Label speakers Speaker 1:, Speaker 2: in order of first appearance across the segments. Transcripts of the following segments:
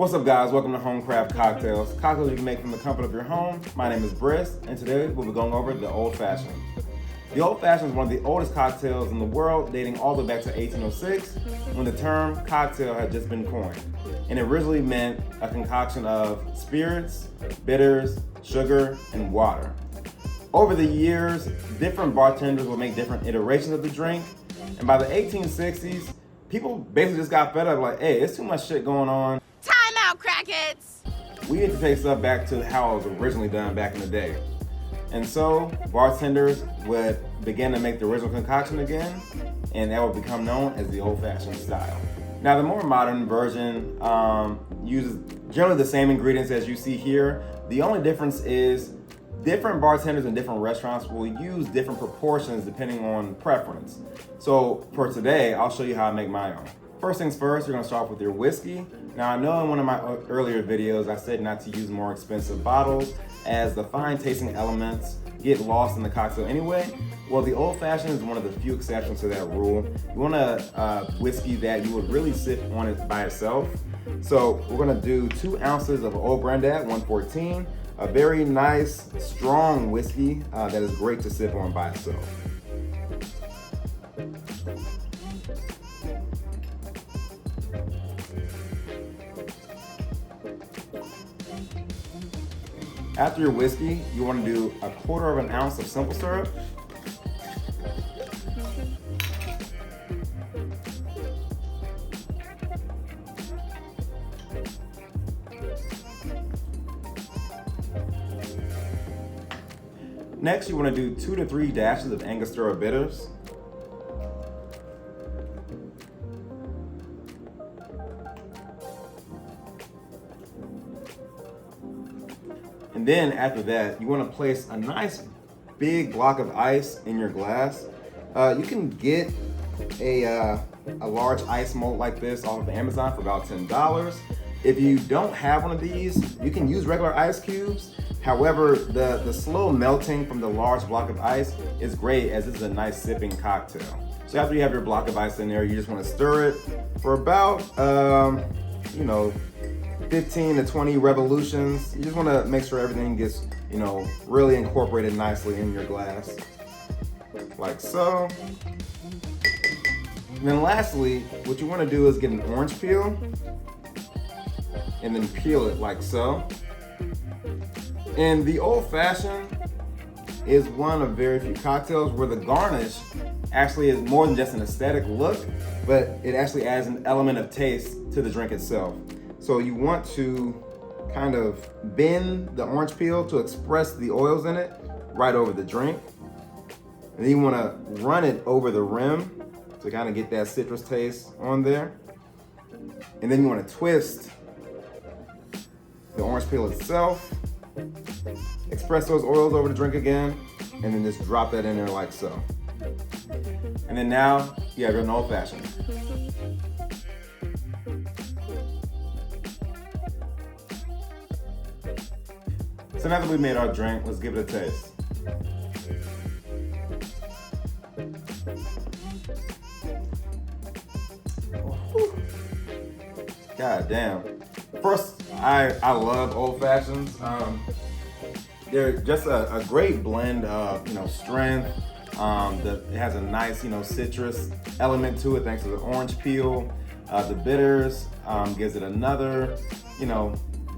Speaker 1: What's up, guys? Welcome to HomeCraft Cocktails. Cocktails you can make from the comfort of your home. My name is Briss, and today we'll be going over the Old Fashioned. The Old Fashioned is one of the oldest cocktails in the world, dating all the way back to 1806, when the term cocktail had just been coined. And it originally meant a concoction of spirits, bitters, sugar, and water. Over the years, different bartenders would make different iterations of the drink, and by the 1860s, people basically just got fed up, like, hey, it's too much shit going on.
Speaker 2: Time out, crackheads!
Speaker 1: We need to take stuff back to how it was originally done back in the day. And so bartenders would begin to make the original concoction again, and that would become known as the old-fashioned style. Now, the more modern version uses generally the same ingredients as you see here. The only difference is different bartenders in different restaurants will use different proportions depending on preference. So for today, I'll show you how I make my own. First things first, you're gonna start off with your whiskey. Now, I know in one of my earlier videos, I said not to use more expensive bottles as the fine tasting elements get lost in the cocktail anyway. Well, the Old Fashioned is one of the few exceptions to that rule. You want a whiskey that you would really sip on it by itself. So we're gonna do 2 ounces of Old Grandad 114, a very nice, strong whiskey that is great to sip on by itself. After your whiskey, you want to do 1/4 ounce of simple syrup. Next, you want to do 2 to 3 dashes of Angostura bitters. And then after that, you want to place a nice big block of ice in your glass. You can get a large ice mold like this off of Amazon for about $10. If you don't have one of these, you can use regular ice cubes. However, the slow melting from the large block of ice is great as it's a nice sipping cocktail. So after you have your block of ice in there, you just want to stir it for about, 15 to 20 revolutions. You just want to make sure everything gets, really incorporated nicely in your glass, like so. And then lastly, what you want to do is get an orange peel and then peel it like so. And the Old Fashioned is one of very few cocktails where the garnish actually is more than just an aesthetic look, but it actually adds an element of taste to the drink itself. So you want to kind of bend the orange peel to express the oils in it right over the drink. And then you want to run it over the rim to kind of get that citrus taste on there. And then you want to twist the orange peel itself, express those oils over the drink again, and then just drop that in there like so. And then now you have your Old Fashioned. So now that we've made our drink, let's give it a taste. God damn. First, I love Old Fashions. They're just a great blend of, strength. It has a nice, citrus element to it thanks to the orange peel. The bitters gives it another,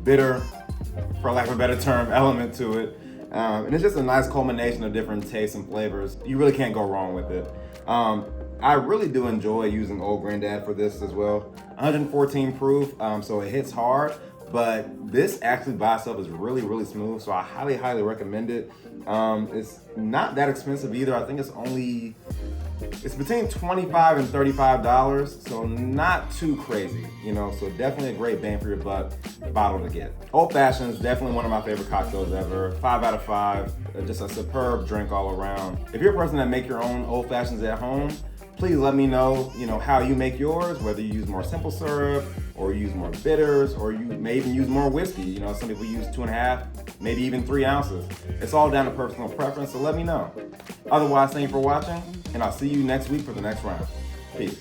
Speaker 1: bitter, for lack of a better term, element to it. And it's just a nice culmination of different tastes and flavors. You really can't go wrong with it. I really do enjoy using Old Grandad for this as well. 114 proof, so it hits hard, but this actually by itself is really, really smooth, so I highly, highly recommend it. It's not that expensive either. I think it's between $25 and $35, so not too crazy, so definitely a great bang for your buck bottle to get. Old Fashioned is definitely one of my favorite cocktails ever. 5 out of 5, just a superb drink all around. If you're a person that make your own Old Fashions at home, please let me know, how you make yours, whether you use more simple syrup or you use more bitters, or you may even use more whiskey. Some people use 2.5, maybe even 3 ounces. It's all down to personal preference, so let me know. Otherwise, thank you for watching, and I'll see you next week for the next round. Peace.